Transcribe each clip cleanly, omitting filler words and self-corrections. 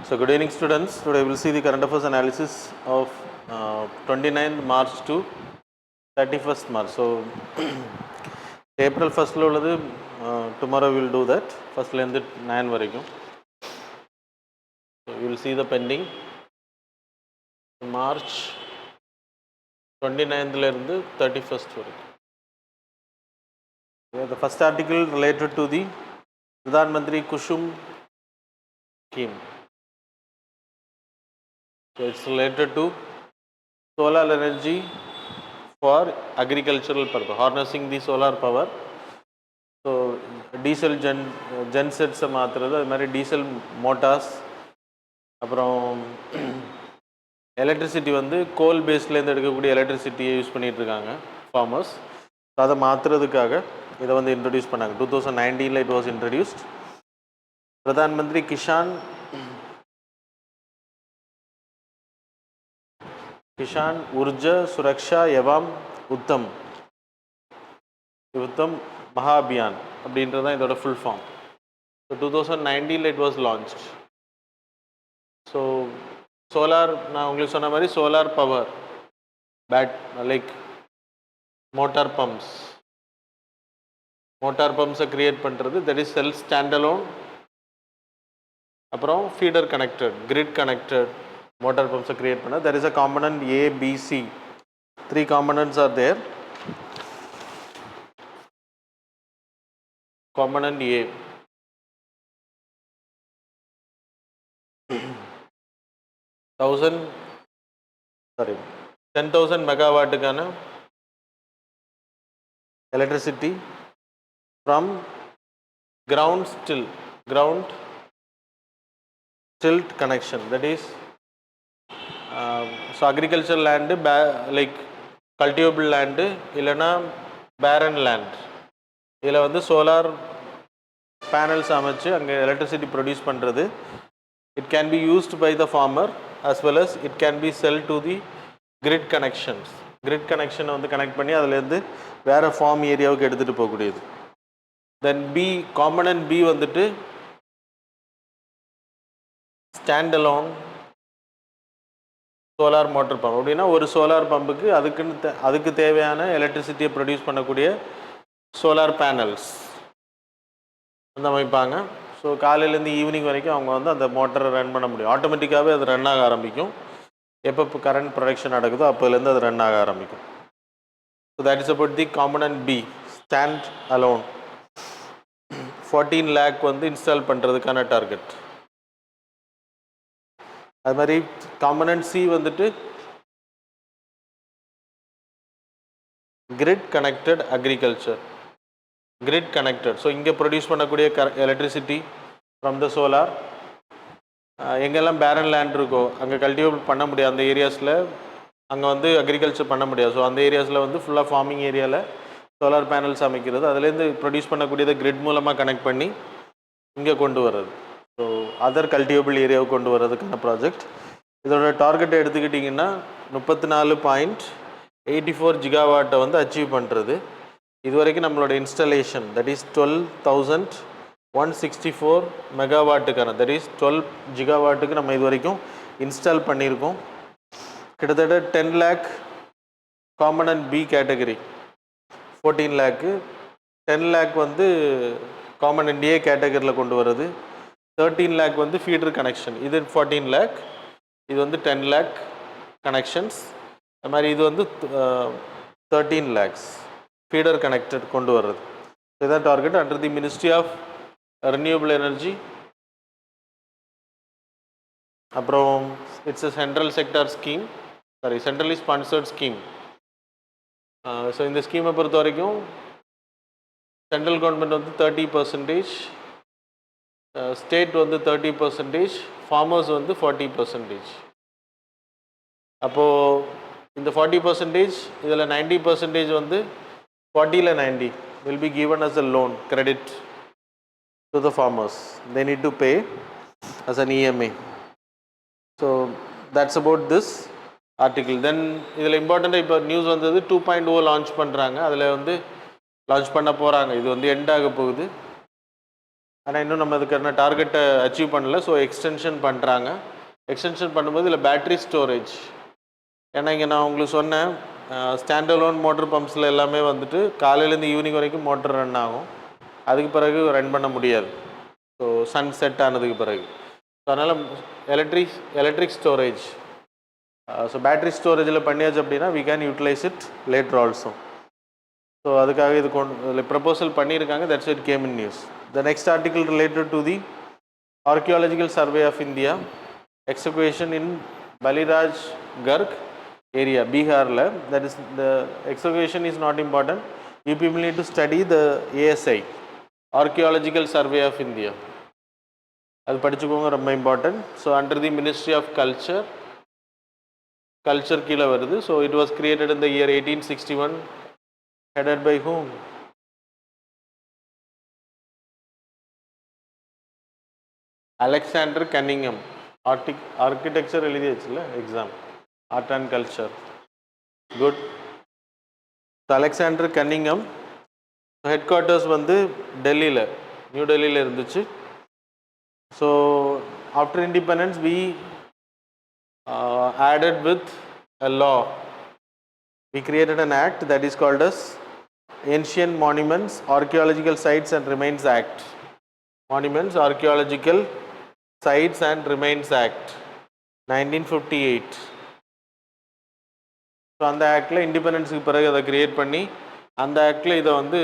So good evening students. Today we will see the current affairs analysis of 29th March to 31st March. So April 1st lo உள்ளது tomorrow we will do that. First ல இருந்து 9 வரைக்கும். So we will see the pending March 29th ல இருந்து 31st வரைக்கும். The first article related to the Pradhan Mantri Kusum scheme. So it's related to solar energy for agricultural purpose, harnessing the solar power. So diesel gensets மாத்துறது, அது மாதிரி diesel Motors, அப்புறம் electricity வந்து கோல் பேஸ்லேருந்து எடுக்கக்கூடிய எலக்ட்ரிசிட்டியை use பண்ணிகிட்டு இருக்காங்க farmers. So அதை மாற்றுறதுக்காக இதை வந்து இன்ட்ரடியூஸ் பண்ணாங்க. 2019 it was introduced. Pradhan Mantri Kisan Urja Suraksha எவாம் Uttam மகா அபியான் அப்படின்றது தான் இதோட full form. So 2019 it was launched. So solar, நான் உங்களுக்கு சொன்ன மாதிரி சோலார் பவர் லைக் மோட்டார் பம்ப்ஸை க்ரியேட் பண்ணுறது, தட் இஸ் செல்ஃப் ஸ்டாண்டலோன். அப்புறம் feeder connected, grid connected motor பம்ப்ஸை க்ரியேட் பண்ண. there is a component A, B, C. 3 components are there. Component A, 10,000 மெகாவாட்டுக்கான electricity from ground tilt connection, that is so agricultural land, like cultivable land இல்லைன்னா barren land, இதில் வந்து solar panels அமைச்சு அங்கே electricity produce பண்ணுறது. It can be used by the farmer as well as it can be sell to the grid connections. grid connection வந்து connect பண்ணி அதுலேருந்து வேறு ஃபார்ம் ஏரியாவுக்கு எடுத்துகிட்டு போகக்கூடியது. தென் காம்பனன்ட் பி வந்துட்டு ஸ்டாண்டலோன் சோலார் மோட்டர் பம்ப். அப்படின்னா ஒரு சோலார் பம்புக்கு அதுக்கு தேவையான எலக்ட்ரிசிட்டியை ப்ரொடியூஸ் பண்ணக்கூடிய சோலார் பேனல்ஸ் வந்து அமைப்பாங்க. ஸோ காலையிலேருந்து ஈவினிங் வரைக்கும் அவங்க வந்து அந்த மோட்டரை ரன் பண்ண முடியும். ஆட்டோமேட்டிக்காகவே அது ரன் ஆக ஆரம்பிக்கும். எப்போ கரண்ட் ப்ரொடக்ஷன் நடக்குதோ அப்போலேருந்து அது ரன் ஆக ஆரம்பிக்கும். So that is about the component B, stand alone. 14 lakh வந்து இன்ஸ்டால் பண்ணுறதுக்கான டார்கெட். அது மாதிரி காம்பனன்ட் சி வந்துட்டு grid connected agriculture, grid connected. So இங்கே ப்ரொடியூஸ் பண்ணக்கூடிய எலக்ட்ரிசிட்டி ஃப்ரம் த சோலார், எங்கெல்லாம் பேரன் லேண்ட் இருக்கோ அங்கே கல்டிவேட் பண்ண முடியாது, அந்த ஏரியாஸில் அங்கே வந்து அக்ரிகல்ச்சர் பண்ண முடியாது. ஸோ அந்த ஏரியாஸில் வந்து ஃபுல்லாக ஃபார்மிங் ஏரியாவில் சோலார் பேனல்ஸ் அமைக்கிறது, அதுலேருந்து ப்ரொடியூஸ் பண்ணக்கூடியதை கிரிட் மூலமாக கனெக்ட் பண்ணி இங்கே கொண்டு வர்றது. ஸோ அதர் கல்டிவேபிள் ஏரியாவுக்கு கொண்டு வர்றதுக்கான ப்ராஜெக்ட். இதோட டார்கெட்டை எடுத்துக்கிட்டிங்கன்னா 34.84 ஜிகாவாட்டை வந்து அச்சீவ் பண்ணுறது. இது வரைக்கும் நம்மளோட இன்ஸ்டலேஷன் தட் இஸ் 12,164 மெகாவாட்டுக்கான, தட் இஸ் 12 ஜிகாவாட்டுக்கு நம்ம இது வரைக்கும் இன்ஸ்டால் பண்ணியிருக்கோம். கிட்டத்தட்ட 10 lakh component B category, 14 lakh, 10 lakh வந்து காம்பனன்ட் ஏ கேட்டகரியில் கொண்டு வர்றது, 13 lakh வந்து ஃபீடர் கனெக்ஷன். இது 14 lakh, இது வந்து 10 lakh கனெக்ஷன்ஸ். அது மாதிரி இது வந்து 13 lakhs ஃபீடர் கனெக்டட் கொண்டு வர்றது. இதுதான் target under the ministry of renewable energy. அப்புறம் it's a central sector scheme, centrally sponsored scheme. So இந்த ஸ்கீமை பொறுத்த வரைக்கும் சென்ட்ரல் கவர்மெண்ட் வந்து 30%, ஸ்டேட் வந்து 30%, ஃபார்மர்ஸ் வந்து 40%. அப்போது இந்த 40%, இதில் 90% வந்து 40ல் 90 will be given as a loan credit to the farmers. They need to pay as an EMA. So that's about this article. Then இதில் இம்பார்ட்டண்ட்டாக இப்போ நியூஸ் வந்தது 2.0 லான்ச் பண்ணுறாங்க. அதில் வந்து லான்ச் பண்ண போகிறாங்க. இது வந்து எண்ட் ஆக போகுது. ஆனால் இன்னும் நம்ம அதுக்கான டார்கெட்டை அச்சீவ் பண்ணல. ஸோ எக்ஸ்டென்ஷன் பண்ணுறாங்க. எக்ஸ்டென்ஷன் பண்ணும்போது இதில் பேட்ரி ஸ்டோரேஜ், ஏன்னா இங்கே நான் உங்களுக்கு சொன்னேன் ஸ்டாண்ட் அலோன் மோட்டர் பம்ப்ஸில் எல்லாமே வந்துட்டு காலையிலேருந்து ஈவினிங் வரைக்கும் மோட்டர் ரன் ஆகும், அதுக்கு பிறகு ரன் பண்ண முடியாது. ஸோ சன் செட் ஆனதுக்கு பிறகு. ஸோ அதனால் எலக்ட்ரிக் ஸ்டோரேஜ், ஸோ பேட்ரி ஸ்டோரேஜில் பண்ணியாச்சு அப்படின்னா we can utilise it later also. So அதுக்காக இது ப்ரப்போசல் பண்ணியிருக்காங்க. That's it came in news. The next article related to the archaeological survey of India excavation in Baliraj Garg area, Biharல. That is, the excavation is not important. You people need to study the ASI, Archaeological Survey of India. அது படிச்சுக்கோங்க, ரொம்ப important. So under the ministry of culture கீழே வருது. So it was created in the year 1861. Headed by whom? Alexander Cunningham. Architecture எழுதியாச்சுல்ல exam, art and culture. Good. Alexander Cunningham headquarters வந்து டெல்லியில், new டெல்லியில் இருந்துச்சு. So after independence we added with a law. We created an act that is called as Ancient Monuments, Archaeological Sites and Remains Act. Monuments, Archaeological Sites and Remains Act 1958. So அந்த ஆக்டில் இண்டிபெண்டன்ஸுக்கு பிறகு அதை create பண்ணி அந்த ஆக்டில் இதை வந்து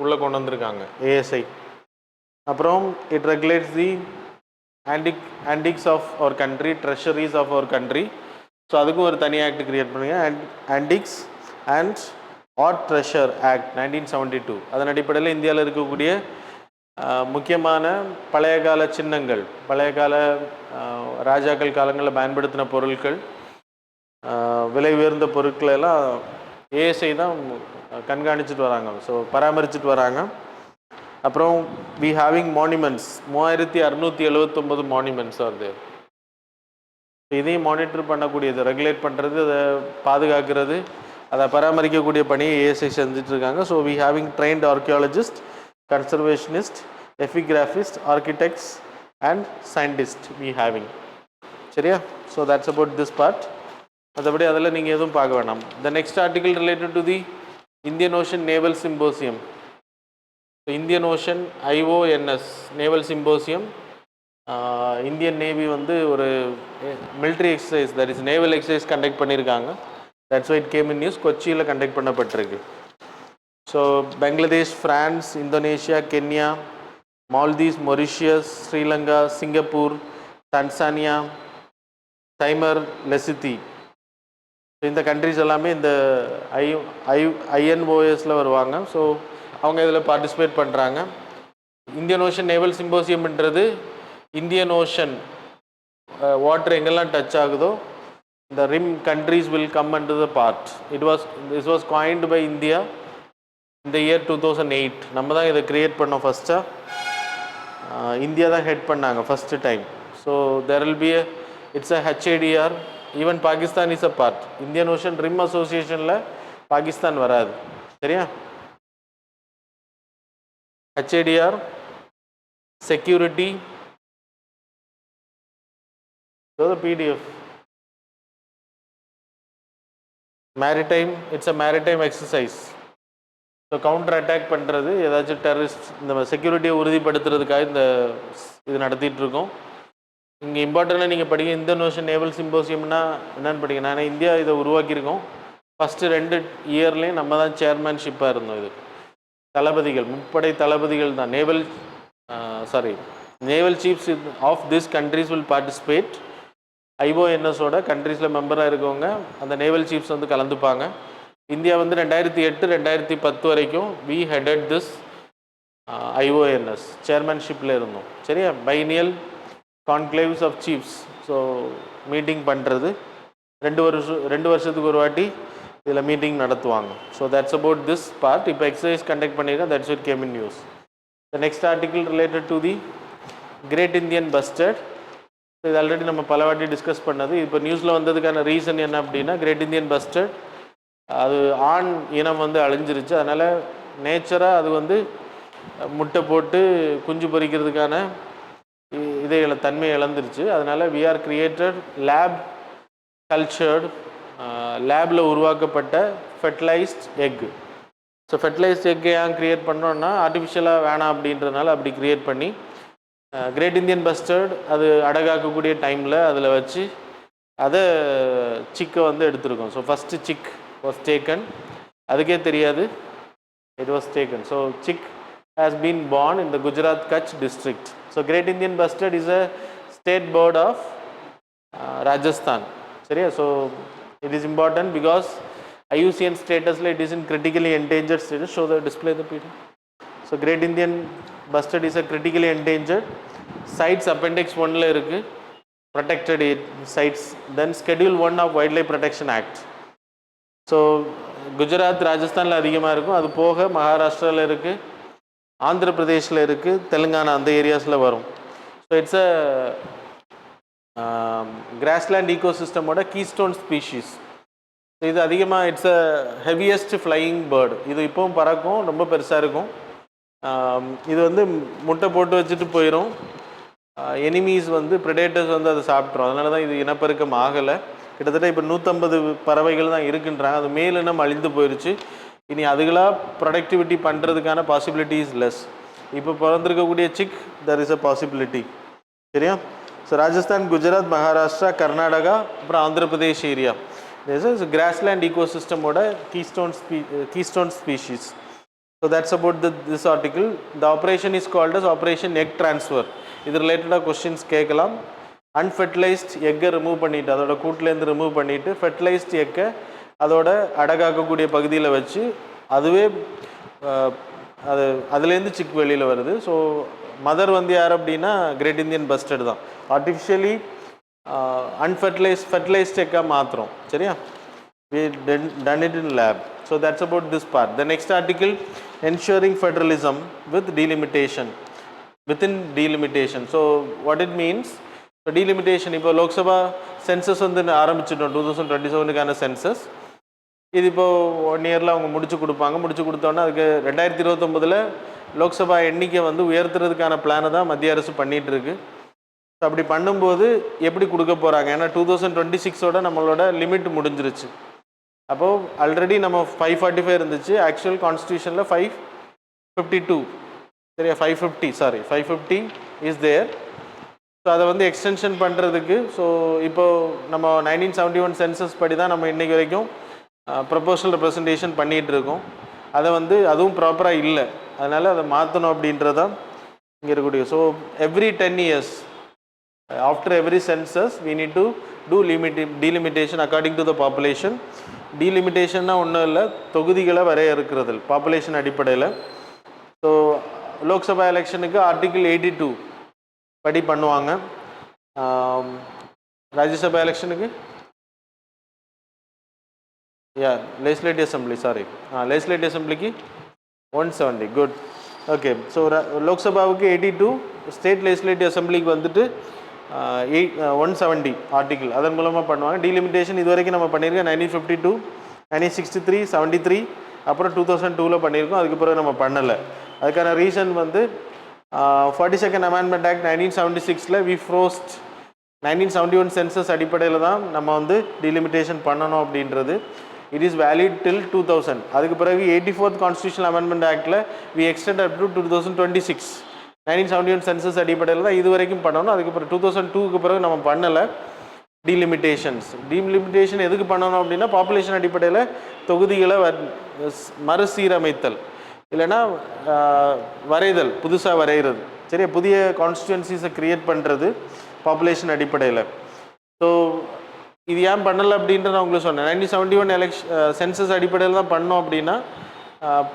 உள்ளே கொண்டு வந்திருக்காங்க, ஏஎஸ்ஐ. அப்புறம் it regulates the antiques of our country, treasures of our country. So அதுக்கும் ஒரு தனி ஆக்ட் க்ரியேட் பண்ணுங்க, antiques and art treasure act 1972. அதன் அடிப்படையில் இந்தியாவில் இருக்கக்கூடிய முக்கியமான பழைய கால சின்னங்கள், பழைய கால ராஜாக்கள் காலங்களில் பயன்படுத்தின பொருட்கள், விலை உயர்ந்த பொருட்களெல்லாம் ஏஎஸ்ஐ தான் கண்காணிச்சுட்டு வராங்க, ஸோ பராமரிச்சுட்டு வராங்க. அப்புறம் வி ஹேவிங் மானுமெண்ட்ஸ், 3679 மானுமெண்ட்ஸ் வருது. இதையும் மானிட்டர் பண்ணக்கூடியது, ரெகுலேட் பண்ணுறது, அதை பாதுகாக்கிறது, அதை பராமரிக்கக்கூடிய பணியை ஏஎஸ்ஐ செஞ்சுட்ருக்காங்க. So we having trained archaeologist, conservationist, epigraphist, architects and scientists we having. சரியா? So that's about this part. அதபடி அதில் நீங்கள் எதுவும் பார்க்க வேண்டாம். The next article related to the Indian Ocean Naval Symposium. So Indian Ocean IONS Naval Symposium, Indian navy வந்து ஒரு military exercise, that is naval exercise conduct பண்ணியிருக்காங்க. That's why it came in news. கொச்சியில் conduct பண்ணப்பட்டிருக்கு. So Bangladesh, France, Indonesia, Kenya, Maldives, Mauritius, Sri Lanka, Singapore, Tanzania, Timor, Leste, இந்த countries எல்லாமே இந்த ஐஎன்ஓஎஸில் வருவாங்க. So அவங்க இதில் பார்ட்டிசிபேட் பண்ணுறாங்க. இந்தியன் ஓஷன் நேவல் சிம்போசியம்ன்றது இந்தியன் ஓஷன் வாட்டர் எங்கெல்லாம் டச் ஆகுதோ the rim countries will come under the part. This was coined by India in the year 2008. நம்ம தான் இதை கிரியேட் பண்ணோம் ஃபஸ்ட்டாக. இந்தியா தான் ஹெட் பண்ணாங்க first time. So there will be it's a HADR. Even Pakistan is a part. Indian ocean rim அசோசியேஷனில் பாகிஸ்தான் வராது, சரியா? HADR, security, PDF, maritime, it's a maritime exercise. So counter attack பண்ணுறது, ஏதாச்சும் டெரரிஸ்ட், இந்த செக்யூரிட்டியை உறுதிப்படுத்துறதுக்காக இந்த இது நடத்திட்டுருக்கோம். இங்கே இம்பார்ட்டண்ட்டாக நீங்கள் படிக்க இந்தியன் ஓஷன் நேவல் சிம்போசியம்னா என்னென்னு படிங்க. நான் இந்தியா இதை உருவாக்கியிருக்கோம். ஃபஸ்ட்டு 2 இயர்லேயும் நம்ம தான் சேர்மேன்ஷிப்பாக இருந்தோம். இது தளபதிகள், முப்படை தளபதிகள் தான் naval chiefs of this countries will participate. ஐஓஎன்எஸோட கண்ட்ரீஸில் மெம்பராக இருக்கவங்க அந்த நேவல் சீஃப்ஸ் வந்து கலந்துப்பாங்க. இந்தியா வந்து 2008-2010 வரைக்கும் வி ஹெடட் திஸ் ஐஓஎன்எஸ் சேர்மன்ஷிப்பில் இருந்தோம், சரியா? Biennial கான்க்ளேவ்ஸ் of chief's. So meeting பண்ணுறது 2 வருஷத்துக்கு ஒரு வாட்டி இதில் மீட்டிங் நடத்துவாங்க. So that's about this part. இப்போ எக்ஸசைஸ் கண்டக்ட் பண்ணியிருக்கேன். That's it came in news. The next article related to the great Indian bustard. இது ஆல்ரெடி நம்ம பல வாட்டி டிஸ்கஸ் பண்ணது. இப்போ நியூஸில் வந்ததுக்கான ரீசன் என்ன அப்படின்னா, கிரேட் இந்தியன் பஸ்டர்ட் அது ஆண் இனம் வந்து அழிஞ்சிருச்சு. அதனால் நேச்சராக அது வந்து முட்டை போட்டு குஞ்சு பொரிக்கிறதுக்கான இதை தன்மை இழந்துருச்சு. அதனால் we are created lab cultured லேபில் உருவாக்கப்பட்ட fertilised egg. So fertilised egg ஏன் க்ரியேட் பண்ணோன்னா ஆர்டிஃபிஷியலாக வேணாம் அப்படின்றதுனால அப்படி க்ரியேட் பண்ணி கிரேட் இந்தியன் பஸ்டர்ட் அது அடகாக்கக்கூடிய டைமில் அதில் வச்சு அதை சிக்கை வந்து எடுத்துருக்கோம். So first chick was taken, அதுக்கே தெரியாது it was taken. So chick has been born in the Gujarat Kutch district. So Great Indian Bustard is a state bird of Rajasthan. Seriya? So it is important because IUCN status it is in critically endangered status. Show the display the PDF. So Great Indian Bustard is a critically endangered. Sites appendix 1 la irukku, protected sites. Then schedule 1 of Wildlife Protection Act. So Gujarat ராஜஸ்தானில் அதிகமாக இருக்கும். அது போக மகாராஷ்டிராவில் இருக்குது, ஆந்திர பிரதேஷில் இருக்குது, தெலுங்கானா அந்த ஏரியாஸில் வரும். ஸோ இட்ஸ் அ கிராஸ்லேண்ட் ஈகோசிஸ்டமோட கீஸ்டோன் ஸ்பீஷீஸ். இது அதிகமாக it's a heaviest flying bird. இது இப்போவும் பறக்கும், ரொம்ப பெருசாக இருக்கும். இது வந்து முட்டை போட்டு வச்சுட்டு போயிடும். எனிமீஸ் வந்து ப்ரெடேட்டர்ஸ் வந்து அதை சாப்பிட்றோம். அதனால தான் இது இனப்பெருக்கம் ஆகலை. கிட்டத்தட்ட இப்போ 150 பறவைகள் தான் இருக்குன்றாங்க. அது மேலினம் அழிந்து போயிடுச்சு. இனி அதுகளாக ப்ரொடக்டிவிட்டி பண்ணுறதுக்கான பாசிபிலிட்டி இஸ் லெஸ். இப்போ பிறந்திருக்கக்கூடிய chick there is a possibility. சரியா? ஸோ ராஜஸ்தான், குஜராத், மகாராஷ்டிரா, கர்நாடகா, அப்புறம் ஆந்திர பிரதேஷ் ஏரியா கிராஸ்லேண்ட் ஈகோசிஸ்டமோட keystone species. So that's about this article. The operation is called as operation egg transfer. இது ரிலேட்டடாக கொஸ்டின்ஸ் கேட்கலாம். அன்ஃபெர்டிலைஸ்ட் எக்கை ரிமூவ் பண்ணிவிட்டு, அதோட கூட்டிலேருந்து ரிமூவ் பண்ணிவிட்டு ஃபெர்டிலைஸ்ட் எக்கை அதோட அடகாக்கக்கூடிய பகுதியில் வச்சு அதுவே அதுலேருந்து சிக் வெளியில் வருது. ஸோ மதர் வந்து யார் அப்படின்னா கிரேட் இந்தியன் பஸ்டர்டு தான். ஆர்டிஃபிஷியலி ஃபெர்டிலைஸ்ட் எக்காக மாற்றுறோம். சரியா? we done it in lab. So that's about this part. The next article, ensuring federalism with delimitation, within delimitation. So what it means, so delimitation, இப்போ Lok Sabha census வந்து ஆரம்பிச்சிட்டோம் 2027க்கான census. இது இப்போது 1 இயரில் அவங்க முடிச்சு கொடுப்பாங்க. முடிச்சு கொடுத்தோன்னா அதுக்கு 2029 லோக்சபா எண்ணிக்கை வந்து உயர்த்துறதுக்கான பிளானை தான் மத்திய அரசு பண்ணிகிட்ருக்கு. ஸோ அப்படி பண்ணும்போது எப்படி கொடுக்க போகிறாங்க? ஏன்னா 2026ஓட நம்மளோட லிமிட் முடிஞ்சிருச்சு. அப்போது ஆல்ரெடி நம்ம 545 இருந்துச்சு. ஆக்சுவல் கான்ஸ்டியூஷனில் 552, சரியா? 550 இஸ் தேர். ஸோ அதை வந்து எக்ஸ்டென்ஷன் பண்ணுறதுக்கு, ஸோ இப்போது நம்ம 1971 சென்சஸ் படி தான் நம்ம இன்றைக்கி வரைக்கும் ப்ரொபோஷனல் ரெப்ரசன்டேஷன் பண்ணிகிட்டு இருக்கோம். அதை வந்து அதுவும் ப்ராப்பராக இல்லை. அதனால் அதை மாற்றணும் அப்படின்றதான் இங்கே இருக்கக்கூடிய. So every 10 years after every census we need to do delimitation according to the population. டீலிமிட்டேஷன்னா ஒன்றும் இல்லை, தொகுதிகளை வரையறுக்கிறது பாப்புலேஷன் அடிப்படையில். ஸோ லோக்சபா எலெக்ஷனுக்கு ஆர்டிகிள் 82 படி பண்ணுவாங்க. ராஜ்யசபா எலெக்ஷனுக்கு லெஜிஸ்லேட்டிவ் அசம்பிளி லெஜிஸ்லேட்டிவ் அசம்பிளிக்கு 170. குட். ஓகே. ஸோ லோக்சபாவுக்கு 82, ஸ்டேட் லெஜிஸ்லேட்டிவ் அசம்பிளிக்கு வந்துட்டு 170 ஆர்டிகிள் அதன் மூலமாக பண்ணுவாங்க. டீலிமிட்டேஷன் இது வரைக்கும் நம்ம பண்ணியிருக்கோம் 1952, 1963, 73, அப்புறம் 2002 பண்ணியிருக்கோம். அதுக்கு பிறகு நம்ம பண்ணலை. அதுக்கான ரீசன் வந்து 42nd Amendment Act 1976 we froze 1971 census அடிப்படையில் தான் நம்ம வந்து டீலிமிட்டேஷன் பண்ணணும் அப்படின்றது. It is valid till 2000. அதுக்கு பிறகு 84th Constitutional Amendment Actல we extended up to 2026. 1971 census அடிப்படையில் தான் இது வரைக்கும் பண்ணணும். அதுக்கு பிறகு 2002க்கு பிறகு நம்ம பண்ணலை டீலிமிட்டேஷன்ஸ். டீலிமிட்டேஷன் எதுக்கு பண்ணணும் அப்படின்னா பாப்புலேஷன் அடிப்படையில் தொகுதிகளை மறுசீரமைத்தல், இல்லைன்னா வரைதல், புதுசாக வரைகிறது. சரியா? புதிய கான்ஸ்டிடுவன்சிஸை க்ரியேட் பண்ணுறது பாப்புலேஷன் அடிப்படையில். ஸோ இது ஏன் பண்ணலை அப்படின்றத நான் உங்களுக்கு சொன்னேன். 1971 சென்சஸ் அடிப்படையில் தான் பண்ணோம் அப்படின்னா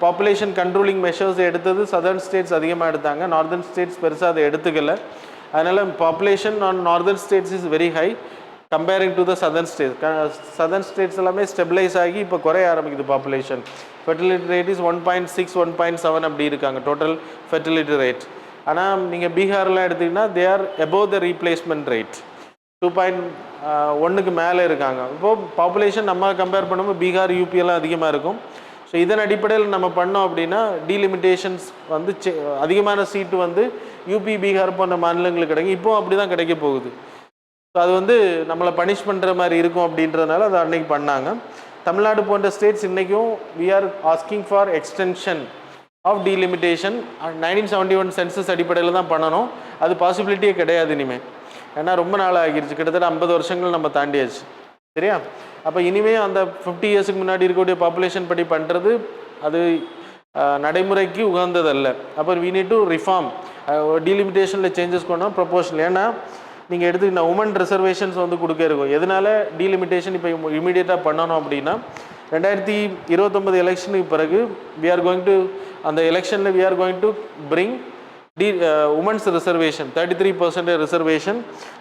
பாப்புலேஷன் கண்ட்ரோலிங் மெஷர்ஸ் எடுத்தது சதர்ன் ஸ்டேட்ஸ் அதிகமாக எடுத்தாங்க, நார்தர்ன் ஸ்டேட்ஸ் பெருசாக அதை எடுத்துக்கல. அதனால் population on northern states is very high comparing to the southern states. Southern states எல்லாமே ஸ்டெபிளைஸ் ஆகி இப்போ குறைய ஆரம்பிக்குது பாப்புலேஷன். ஃபெர்டிலிட்டி ரேட் இஸ் 1.6, 1.7 அப்படி இருக்காங்க டோட்டல் ஃபெர்டிலிட்டி ரேட். ஆனால் நீங்கள் பீகார்லாம் எடுத்திங்கன்னா they are above the replacement rate 2.1க்கு மேலே இருக்காங்க. இப்போது பாப்புலேஷன் நம்ம கம்பேர் பண்ணும்போது பீகார், யூபியெல்லாம் அதிகமாக இருக்கும். ஸோ இதன் அடிப்படையில் நம்ம பண்ணோம் அப்படின்னா டீலிமிட்டேஷன்ஸ் வந்து அதிகமான சீட்டு வந்து யூபி பீகார் போன்ற மாநிலங்களுக்கு கிடைக்கும். இப்போ அப்படி தான் கிடைக்க போகுது. ஸோ அது வந்து நம்மளை பனிஷ் பண்ணுற மாதிரி இருக்கும் அப்படின்றதுனால அதை அன்னைக்கு பண்ணாங்க. தமிழ்நாடு போன்ற ஸ்டேட்ஸ் இன்றைக்கும் we are asking for extension of delimitation. 1971 census அடிப்படையில் தான் பண்ணணும். அது பாசிபிலிட்டியே கிடையாது இனிமேல். ஏன்னா ரொம்ப நாள் ஆகிருச்சு, கிட்டத்தட்ட 50 வருஷங்கள் நம்ம தாண்டியாச்சு. சரியா? அப்போ இனிமேல் அந்த 50 இயர்ஸுக்கு முன்னாடி இருக்கக்கூடிய பாப்புலேஷன் படி பண்ணுறது அது நடைமுறைக்கு உகந்ததல்ல. அப்போ வி நீட் டு ரிஃபார்ம். டீலிமிட்டேஷனில் சேஞ்சஸ் கொண்டோம் ப்ரொபோஷனல். ஏன்னா நீங்கள் எடுத்துக்கிட்ட உமன் ரிசர்வேஷன்ஸ் வந்து கொடுக்க இருக்கும். எதனால டீலிமிட்டேஷன் இப்போ இமீடியட்டாக பண்ணணும் அப்படின்னா 2029 எலெக்ஷனுக்கு பிறகு வி ஆர் கோயிங் டு அந்த எலெக்ஷனில் we are going to bring women's reservation 33% reservation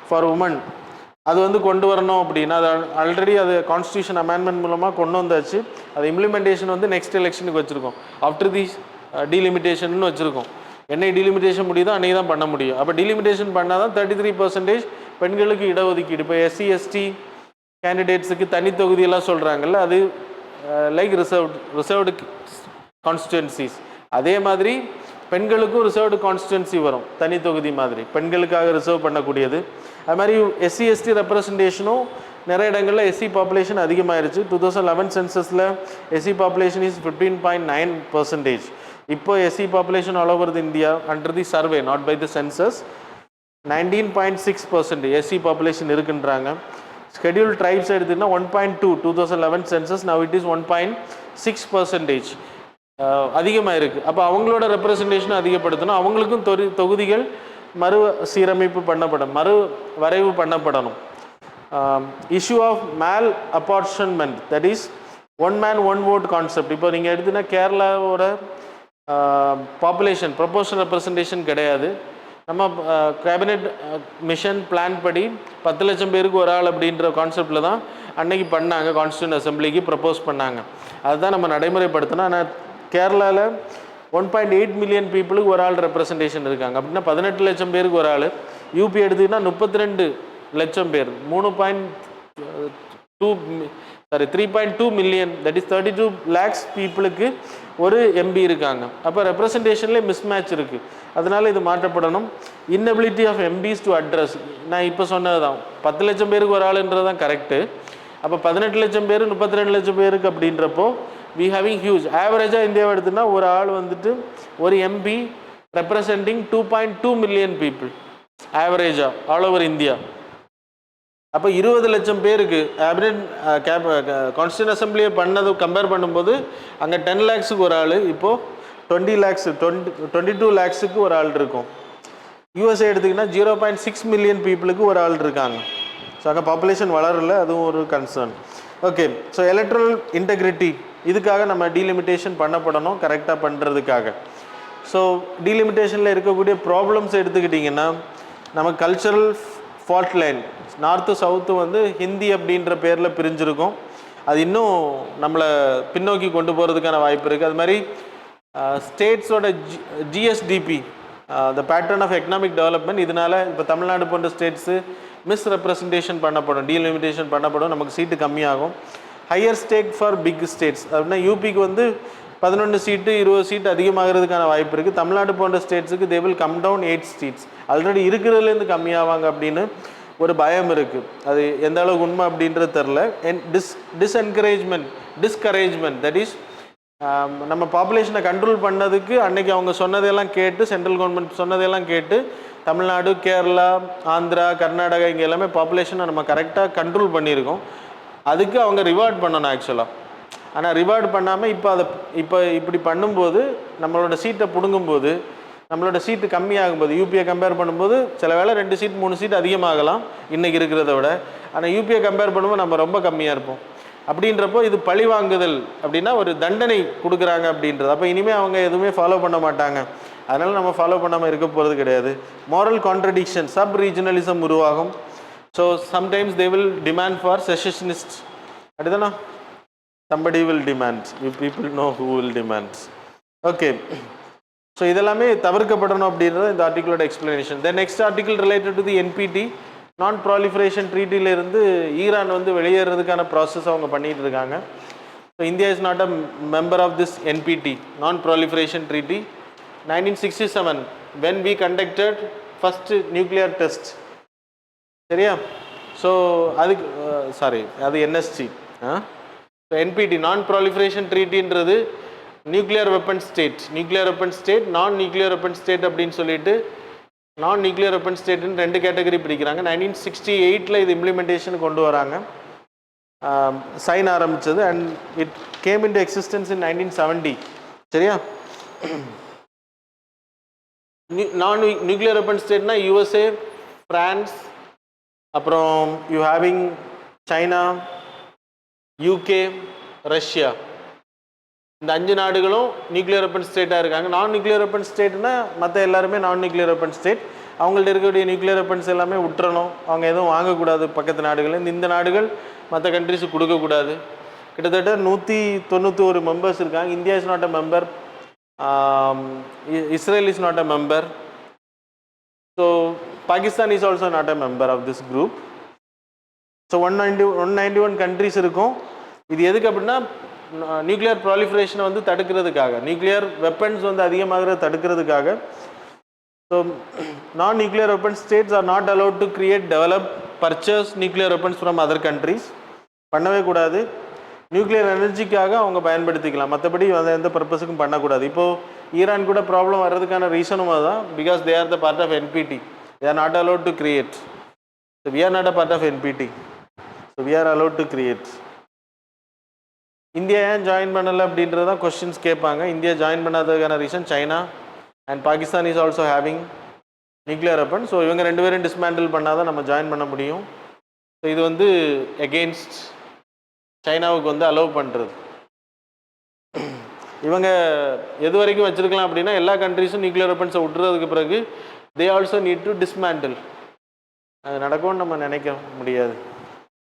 for women. அது வந்து கொண்டு வரணும் அப்படின்னா அது ஆல்ரெடி அது கான்ஸ்டியூஷன் அமெண்ட்மெண்ட் மூலமாக கொண்டு வந்தாச்சு. அது இம்ப்ளிமெண்டேஷன் வந்து நெக்ஸ்ட் எலெக்ஷனுக்கு வச்சுருக்கோம். ஆஃப்டர் தி டீலிமிட்டேஷன் வச்சுருக்கோம். என்னை டீலிமிட்டேஷன் முடியுதோ அன்றைக்கி தான் பண்ண முடியும். அப்போ டீலிமிட்டேஷன் பண்ணால் தான் 33% பெண்களுக்கு இடஒதுக்கீடு. இப்போ எஸ்சி எஸ்டி கேண்டிடேட்ஸுக்கு தனி தொகுதியெல்லாம் சொல்கிறாங்கல்ல, அது லைக் ரிசர்வ்டு கான்ஸ்டிடுவன்சிஸ். அதே மாதிரி பெண்களுக்கும் ரிசர்வ்டு கான்ஸ்டிடுவன்சி வரும், தனி தொகுதி மாதிரி பெண்களுக்காக ரிசர்வ் பண்ணக்கூடியது. அது மாதிரி எஸ்சி எஸ்டி ரெப்ரசன்டேஷனும் நிறைய இடங்களில் எஸ்சி பாப்புலேஷன் அதிகமாகிருச்சு. 2011 சென்சஸில் எஸ்சி பாப்புலேஷன் இஸ் 15.9%. இப்போ SC population all over the India under the survey, not by the census, 19.6% SC population இருக்குன்றாங்க. ஸ்கெடியூல் ட்ரைப்ஸ் எடுத்துன்னா 1.2 2011 சென்சஸ், நவ் இட் இஸ் 1.6% அதிகமாக இருக்குது. அப்போ அவங்களோட ரெப்ரசன்டேஷனை அதிகப்படுத்தணும். அவங்களுக்கும் தொகுதிகள் மறு சீரமைப்பு பண்ணப்படும், மறு வரைவு பண்ணப்படணும். Issue of malapportionment, that is one man one vote concept. இப்போ நீங்கள் எடுத்துன்னா கேரளாவோட பாப்புலேஷன் ப்ரொபோஷனல் ரெப்ரசன்டேஷன் கிடையாது. நம்ம கேபினெட் மிஷன் பிளான் படி 10 லட்சம் பேருக்கு ஒரு ஆள் அப்படின்ற கான்செப்டில் தான் அன்னைக்கு பண்ணாங்க, கான்ஸ்டியூண்ட் அசம்பிளிக்கு ப்ரப்போஸ் பண்ணாங்க. அதுதான் நம்ம நடைமுறைப்படுத்தினோம். ஆனால் கேரளாவில் 1.8 மில்லியன் பீப்புளுக்கு ஒரு ஆள் ரெப்ரசன்டேஷன் இருக்காங்க. அப்படின்னா 18 லட்சம் பேருக்கு ஒரு ஆள். யூபி எடுத்துக்கிட்டால் 32 லட்சம் பேர், 3.2 மில்லியன், தட் இஸ் 32 lakhs பீப்புளுக்கு ஒரு எம்பி இருக்காங்க. அப்போ ரெப்ரசன்டேஷன்லேயே மிஸ்மேட்ச் இருக்குது. அதனால் இது மாற்றப்படணும். Inability of MPs to address, நான் இப்போ சொன்னது தான் 10 லட்சம் பேருக்கு ஒரு ஆளுன்றது தான் கரெக்டு. அப்போ 18 லட்சம் பேர் 32 லட்சம் பேருக்கு அப்படின்றப்போ வி ஹேவிங் ஹியூஜ். ஆவரேஜாக இந்தியாவை எடுத்துன்னா ஒரு ஆள் வந்துட்டு ஒரு எம்பி ரெப்ரசன்டிங் 2.2 மில்லியன் பீப்புள் ஆவரேஜாக ஆல் ஓவர் இந்தியா. அப்போ 20 லட்சம் பேருக்கு கான்ஸ்டியூண்ட் அசம்பிளியை பண்ணது கம்பேர் பண்ணும்போது அங்கே 10 lakhsக்கு ஒரு ஆள், இப்போது 22 lakhsக்கு ஒரு ஆள் இருக்கும். யூஎஸ்ஏ எடுத்திங்கன்னா 0.6 மில்லியன் பீப்புளுக்கு ஒரு ஆள் இருக்காங்க. ஸோ அங்கே பாப்புலேஷன் வளரல, அதுவும் ஒரு concern. Okay, so electoral integrity, இதுக்காக நம்ம டீலிமிட்டேஷன் பண்ணப்படணும் கரெக்டாக பண்ணுறதுக்காக. ஸோ டீலிமிட்டேஷனில் இருக்கக்கூடிய ப்ராப்ளம்ஸ் எடுத்துக்கிட்டிங்கன்னா நம்ம cultural fault line, north south வந்து ஹிந்தி அப்படின்ற பேரில் பிரிஞ்சிருக்கும். அது இன்னும் நம்மளை பின்னோக்கி கொண்டு போகிறதுக்கான வாய்ப்பு இருக்குது. அது மாதிரி ஸ்டேட்ஸோட GSDP, the pattern of economic development, இதனால் இப்போ தமிழ்நாடு போன்ற ஸ்டேட்ஸு மிஸ்ரெப்ரசன்டேஷன் பண்ணப்படும், டீலிமிட்டேஷன் பண்ணப்படும், நமக்கு சீட்டு கம்மியாகும். Higher stake for big states, அப்படின்னா யூபிக்கு வந்து 11 சீட்டு 20 சீட்டு அதிகமாகிறதுக்கான வாய்ப்பு இருக்குது. தமிழ்நாடு போன்ற ஸ்டேட்ஸுக்கு they will come down 8 seats, already இருக்கிறதுலேருந்து கம்மியாவாங்க அப்படின்னு ஒரு பயம் இருக்குது. அது எந்த அளவுக்கு உண்மை அப்படின்றது தெரில. டிஸ்கரேஜ்மெண்ட், தட் இஸ் நம்ம பாப்புலேஷனை கண்ட்ரோல் பண்ணதுக்கு அன்னைக்கு அவங்க சொன்னதையெல்லாம் கேட்டு, சென்ட்ரல் கவர்மெண்ட் சொன்னதையெல்லாம் கேட்டு தமிழ்நாடு, கேரளா, ஆந்திரா, கர்நாடகா இங்கே எல்லாமே பாப்புலேஷனை நம்ம கரெக்டாக கண்ட்ரோல் பண்ணியிருக்கோம். அதுக்கு அவங்க ரிவார்ட் பண்ணணும் ஆக்சுவலாக. ஆனால் ரிவார்டு பண்ணாமல் இப்போ இப்படி பண்ணும்போது நம்மளோட சீட்டை பிடுங்கும்போது, நம்மளோட சீட்டு கம்மியாகும்போது, யூபியை கம்பேர் பண்ணும்போது சில வேளை 2 சீட் 3 சீட் அதிகமாகலாம் இன்றைக்கி இருக்கிறத விட. ஆனால் யூபியை கம்பேர் பண்ணும்போது நம்ம ரொம்ப கம்மியாக இருப்போம். அப்படின்றப்போ இது பழி வாங்குதல், அப்படின்னா ஒரு தண்டனை கொடுக்குறாங்க அப்படின்றது. அப்போ இனிமேல் அவங்க எதுவுமே ஃபாலோ பண்ண மாட்டாங்க. அதனால் நம்ம ஃபாலோ பண்ணாமல் இருக்க போகிறது கிடையாது. மாரல் கான்ட்ரடிக்ஷன், சப் ரீஜனலிசம் உருவாகும். So sometimes they will demand for secessionist, அப்படிதானா? somebody will demand, you people know who will demand. Okay, so இதெல்லாமே தவிர்க்கப்படணும் அப்படின்றது இந்த ஆர்டிக்கிளோட explanation. Then next article related to the NPT, non proliferation ட்ரீட்டிலிருந்து Iran வந்து வெளியேறதுக்கான ப்ராசஸ் அவங்க பண்ணிகிட்டு இருக்காங்க. So India is not a member of this NPT, Non-Proliferation Treaty. 1967, when we conducted first nuclear test. சரியா? ஸோ அதுக்கு சாரி அது NSC. NPT non proliferation ட்ரீட்டின்றது nuclear weapon state, nuclear weapon state, non nuclear weapon state அப்படின்னு சொல்லிட்டு நான் nuclear weapon ஸ்டேட்னு 2 category பிரிக்கிறாங்க. 1968 இது implementation கொண்டு வராங்க, சைன் ஆரம்பித்தது. And it came in to existence இன் 1970. சரியா? நான் நியூக்ளியர் வெப்பன் ஸ்டேட்னா யூஎஸ்ஏ, ஃப்ரான்ஸ், அப்புறம் you having China, UK, Russia. இந்த 5 நாடுகளும் நியூக்ளியர் வெப்பன் ஸ்டேட்டாக இருக்காங்க. நான் நியூக்ளியர் வெப்பன் ஸ்டேட்னா மற்ற எல்லாருமே நான் நியூக்ளியர் வெப்பன் ஸ்டேட். அவங்கள்ட்ட இருக்கக்கூடிய நியூக்ளியர் வெப்பன்ஸ் எல்லாமே விட்டுறணும், அவங்க எதுவும் வாங்கக்கூடாது பக்கத்து நாடுகள். இந்த நாடுகள் மற்ற கண்ட்ரிஸுக்கு கொடுக்கக்கூடாது. கிட்டத்தட்ட 191 மெம்பர்ஸ் இருக்காங்க. India is not a member, Israel is not a member, so Pakistan is also not a member of this group. So 191 countries இருக்கும். இது எதுக்கு அப்படின்னா நியூக்ளியர் ப்ராலிஃபரேஷனை வந்து தடுக்கிறதுக்காக, நியூக்ளியர் வெப்பன்ஸ் வந்து அதிகமாகிறத தடுக்கிறதுக்காக. So non nuclear weapon states are not allowed to create, develop, purchase nuclear weapons from other countries. பண்ணவே கூடாது. நியூக்ளியர் எனர்ஜிக்காக அவங்க பயன்படுத்திக்கலாம், மற்றபடி அதை எந்த பர்பஸுக்கும் பண்ணக்கூடாது. இப்போது ஈரான் கூட ப்ராப்ளம் வர்றதுக்கான ரீசனும் அதுதான். Because they are the part of NPT, they are not allowed to create. So we are not a part of NPT, so we are allowed to create. India ஏன் ஜாயின் பண்ணலை அப்படின்றது தான் questions கேட்பாங்க. India join பண்ணாததுக்கான reason China and Pakistan is also having nuclear weapon. So இவங்க 2 பேரும் dismantle பண்ணால் தான் நம்ம ஜாயின் பண்ண முடியும். ஸோ இது வந்து எகெயின்ஸ்ட் சைனாவுக்கு வந்து அலோவ் பண்ணுறது. இவங்க எது வரைக்கும் வச்சுருக்கலாம் அப்படின்னா எல்லா கண்ட்ரிஸும் நியூக்ளியர் வெப்பன்ஸை விட்டுறதுக்கு பிறகு they also need to dismantle. அது நடக்கும்னு நம்ம நினைக்க முடியாது.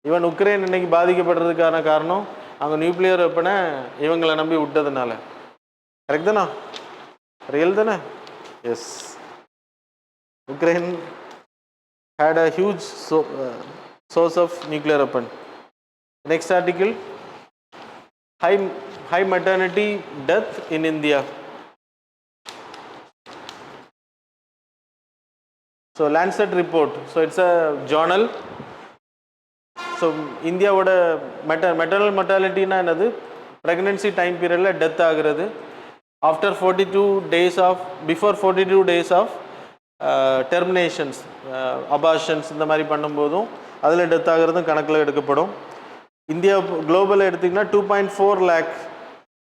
ஈவன் உக்ரைன் இன்னைக்கு பாதிக்கப்படுறதுக்கான காரணம் அவங்க நியூக்ளியர் வெப்பனை இவங்களை நம்பி விட்டதுனால. கரெக்ட் தானே? ரியல் தானே? Yes, Ukraine had a huge source of nuclear weapon. Next article, high maternity death in India. So Lancet report, so it's a journal. So India would maternal mortality na enadhu pregnancy time period la death ஆகிறது after 42 days of, before 42 days of terminations, abortions இந்த மாதிரி பண்ணும்போதும் அதில் death ஆகிறதும் கணக்கில் எடுக்கப்படும். India குளோபலில் எடுத்திங்கன்னா 2.4 lakh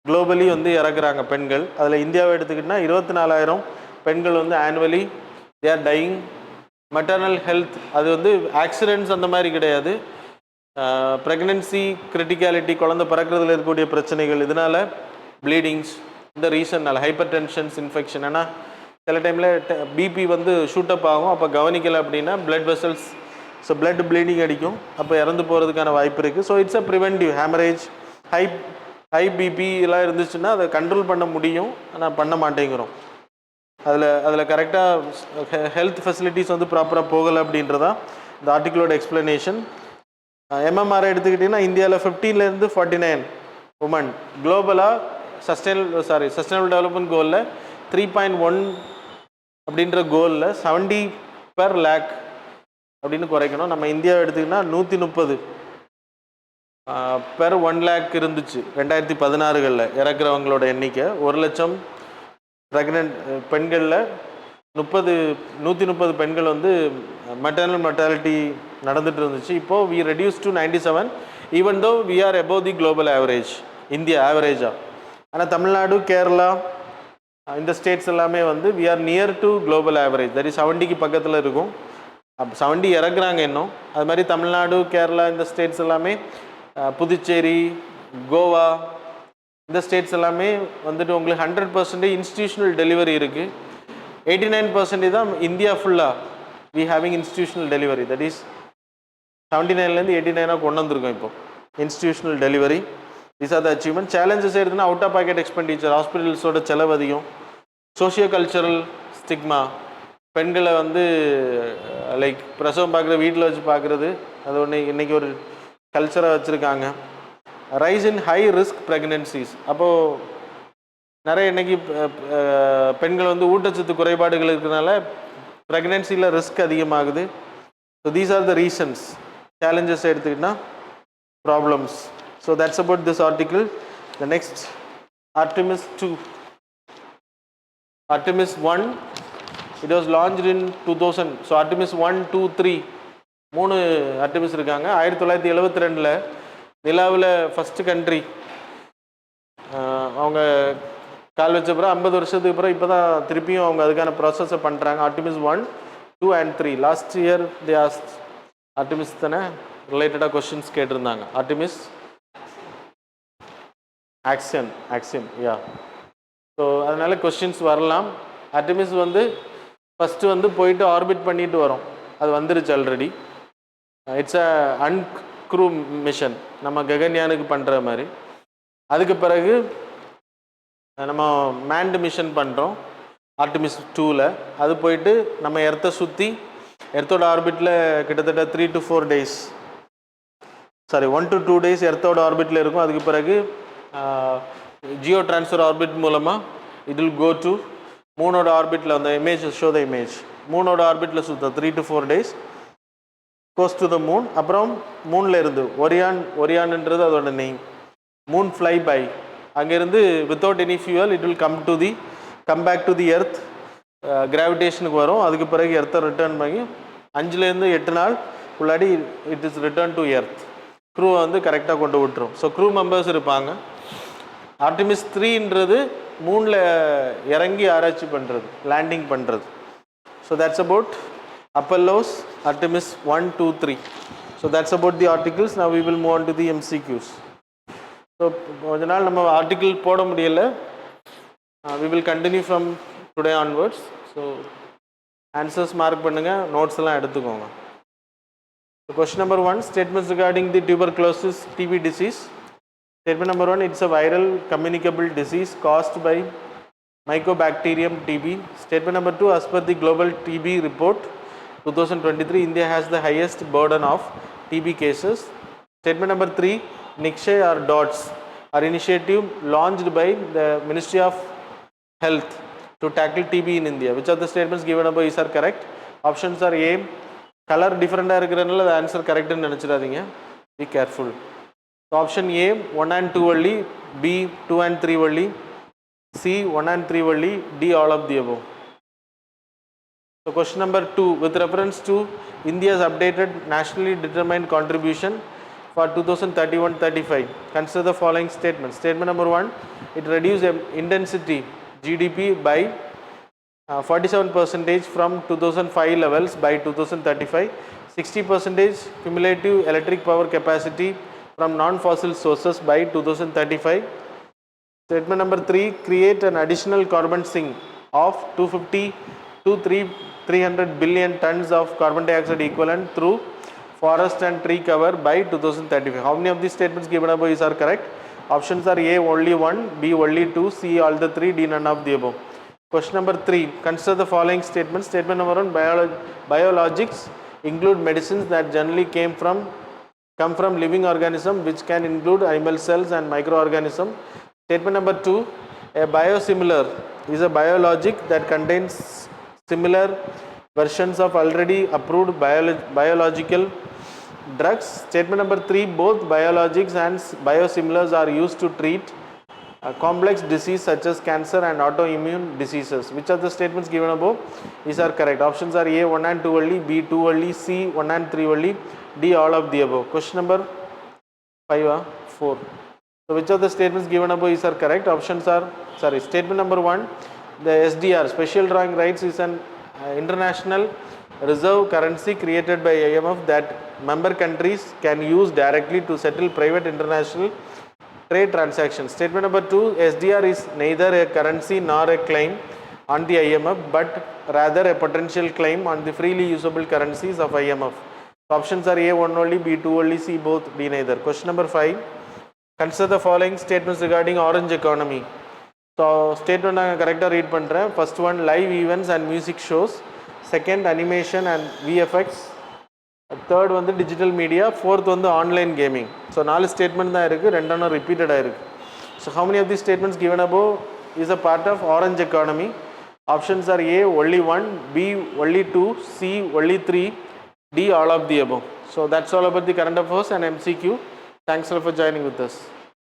globally வந்து இறக்குறாங்க பெண்கள். அதில் இந்தியாவை எடுத்துக்கிட்டிங்கன்னா 24,000 பெண்கள் வந்து annually they are dyeing. Maternal health அது வந்து ஆக்சிடென்ட்ஸ் அந்த மாதிரி கிடையாது, ப்ரெக்னன்சி கிரிட்டிகாலிட்டி, குழந்தை பிறக்கிறதுல இருக்கக்கூடிய பிரச்சனைகள், இதனால் ப்ளீடிங்ஸ், இந்த ரீசன்னால் ஹைப்பர் டென்ஷன்ஸ், இன்ஃபெக்ஷன். ஏன்னா சில டைமில் பிபி வந்து ஷூட்டப் ஆகும், அப்போ கவனிக்கலை அப்படின்னா blood vessels, so blood bleeding அடிக்கும், அப்போ இறந்து போகிறதுக்கான வாய்ப்பு இருக்குது. So it's a preventive. Haemorrhage, high BP எல்லாம் இருந்துச்சுன்னா அதை கண்ட்ரோல் பண்ண முடியும், ஆனால் பண்ண மாட்டேங்கிறோம். அதில் கரெக்டாக ஹெல்த் ஃபெசிலிட்டிஸ் வந்து ப்ராப்பராக போகலை அப்படின்றதான் இந்த ஆர்டிக்கிளோட எக்ஸ்ப்ளனேஷன். எம்எம்ஆரை எடுத்துக்கிட்டிங்கன்னா இந்தியாவில் 15 to 49 உமன் குளோபலாக சஸ்டைனபிள் டெவலப்மெண்ட் கோலில் 3.1 அப்படின்ற கோலில் 70 per lakh அப்படின்னு குறைக்கணும். நம்ம இந்தியாவை எடுத்துக்கிட்டிங்கன்னா 130 per 1 lakh இருந்துச்சு 2016 இறக்குறவங்களோட எண்ணிக்கை. 1 லட்சம் ப்ரெக்னென்ட் பெண்களில் 130 பெண்கள் வந்து மெட்டர்னல் மெர்டாலிட்டி நடந்துட்டு இருந்துச்சு. இப்போது we reduce to 97, even though we are above the global average, India ஆவரேஜாக. ஆனால் தமிழ்நாடு, கேரளா இந்த ஸ்டேட்ஸ் எல்லாமே வந்து we are near to global average, that is 70க்கு பக்கத்தில் இருக்கும். அப்போ 70 இறக்குறாங்க இன்னும். அது மாதிரி தமிழ்நாடு, கேரளா இந்த ஸ்டேட்ஸ் எல்லாமே, புதுச்சேரி, கோவா இந்த ஸ்டேட்ஸ் எல்லாமே வந்துட்டு உங்களுக்கு 100% இன்ஸ்டிடியூஷனல் டெலிவரி இருக்குது. 89% தான் இந்தியா ஃபுல்லாக we having institutional delivery, that is 79லேருந்து 89 கொண்டு வந்திருக்கோம் இப்போ institutional delivery. This are the achievement. Challenges எடுத்துன்னா அவுட் ஆஃப் பாக்கெட் எக்ஸ்பெண்டிச்சர், ஹாஸ்பிட்டல்ஸோட செலவு அதிகம், சோஷியோ கல்ச்சரல் ஸ்டிக்மா, பெண்களை வந்து லைக் பிரசவம் பார்க்குற வீட்டில் வச்சு பார்க்குறது, அது ஒன்று இன்றைக்கி ஒரு கல்ச்சராக வச்சுருக்காங்க. Rise in high risk pregnancies. அப்போது நிறைய இன்றைக்கி பெண்கள் வந்து ஊட்டச்சத்து குறைபாடுகள் இருக்கிறதுனால ப்ரெக்னென்சியில் ரிஸ்க் அதிகமாகுது. So these are the reasons. Challenges எடுத்துக்கிட்டா problems. So that's about this article. The next Artemis 2. Artemis 1, it was launched in 2000. So Artemis 1, 2, 3 மூணு ஆர்டெமிஸ் இருக்காங்க. 1972 நிலாவில் ஃபஸ்ட்டு கண்ட்ரி அவங்க கால் வச்ச பிறகு 50 வருஷத்துக்கு பிறகு இப்போ தான் திருப்பியும் அவங்க அதுக்கான ப்ராசஸை பண்ணுறாங்க. Artemis 1, 2 and 3. Last year they asked Artemis தானே ரிலேட்டடாக கொஸ்டின்ஸ் கேட்டிருந்தாங்க. Artemis ஆக்சியம் யா. ஸோ அதனால் கொஸ்டின்ஸ் வரலாம். Artemis வந்து ஃபஸ்ட்டு வந்து போயிட்டு ஆர்பிட் பண்ணிட்டு வரோம். அது வந்துருச்சு ஆல்ரெடி. இட்ஸ் அ அன்க்ரூ மிஷன், நம்ம ககன்யானுக்கு பண்ணுற மாதிரி. அதுக்கு பிறகு நம்ம மேண்ட் மிஷன் பண்ணுறோம் Artemis 2ல். அது போயிட்டு நம்ம எர்த்தை சுற்றி எர்த்தோட ஆர்பிட்டில் கிட்டத்தட்ட 3 to 4 days, 1 to 2 days எர்த்தோட ஆர்பிட்டில் இருக்கும். அதுக்கு பிறகு ஜியோ ட்ரான்ஸ்ஃபர் ஆர்பிட் மூலமாக இட் வில் கோ டு மூனோட ஆர்பிட்டில். அந்த இமேஜ் ஷோ த இமேஜ். மூனோட ஆர்பிட்டில் சுற்ற 3 to 4 days goes to the moon. அப்புறம் மூனில் இருந்து ஒரியான்ன்றது அதோட நெய்ம். மூன் ஃப்ளை பை அங்கேருந்து without any fuel it will come back to the earth. கிராவிடேஷனுக்கு வரும். அதுக்கு பிறகு எர்த்தை ரிட்டர்ன் பண்ணி 5 to 8 நாள் உள்ளாடி it is return to earth. க்ரூவை வந்து கரெக்டாக கொண்டு விட்டுரும். ஸோ க்ரூ மெம்பர்ஸ் இருப்பாங்க. Artemis 3ன்றது மூனில் இறங்கி ஆராய்ச்சி பண்ணுறது, லேண்டிங் பண்ணுறது. So that's about Apollo's Artemis 1, 2, 3. So that's about the articles. Now we will move on to the MCQs. So கொஞ்ச நாள் நம்ம ஆர்டிக்கிள் போட முடியல. We will continue from today onwards. So answers mark பண்ணுங்கள், நோட்ஸ் எல்லாம் எடுத்துக்கோங்க. So question number 1, statements regarding the tuberculosis TB disease. Statement number 1, it's a viral communicable disease caused by Mycobacterium TB. Statement number 2, as per the global TB report 2023, India has the highest burden of TB cases. Statement number 3, Nikshay or DOTS are initiative launched by the Ministry of Health to tackle TB in India. Which of the statements given above is are correct? Options are A, color different இருக்கிறதுனால the answer correct ன்னு நினச்சிடாதீங்க. Be careful. So option A 1 and 2 only, B 2 and 3 only, C 1 and 3 only, D all of the above. So question number 2, with reference to India's updated nationally determined contribution for 2031-35, consider the following statements. Statement number 1, it reduced intensity GDP by 47% from 2005 levels by 2035, 60% cumulative electric power capacity from non-fossil sources by 2035. Statement number 3, create an additional carbon sink of 250 to 300 billion tons of carbon dioxide equivalent through forest and tree cover by 2035. How many of these statements given above are correct? Options are A only 1, B only 2, C all the 3, D none of the above. Question number 3, consider the following statements. Statement number 1, biologics include medicines that generally come from living organism, which can include animal cells and microorganism. Statement number 2, a biosimilar is a biologic that contains similar versions of already approved biological drugs. Statement number 3, both biologics and biosimilars are used to treat complex disease such as cancer and autoimmune diseases. Which of the statements given above is are correct? Options are A 1 and 2 only, B 2 only, C 1 and 3 only, D all of the above. Question number 4. So which of the statements given above is are correct? Options are statement number 1, the SDR, special drawing rights, is an international reserve currency created by IMF that member countries can use directly to settle private international trade transactions. Statement number 2, SDR is neither a currency nor a claim on the IMF, but rather a potential claim on the freely usable currencies of IMF. Options are A 1 only, B 2 only, C both, D neither. Question number 5, consider the following statements regarding orange economy. So statement நான் கரெக்டாக read பண்ணுறேன். First one, live events and music shows. Second, animation and VFX. Third வந்து digital media, fourth வந்து online gaming. So 4 statement தான் இருக்குது, 2 ரிப்பீட்டடாக இருக்குது. So how many of these statements given above is a part of orange economy? Options are A, only 1, B, only 2, C, only 3, D, all of the above. So that's all about the current affairs and MCQ. Thanks a lot for joining with us.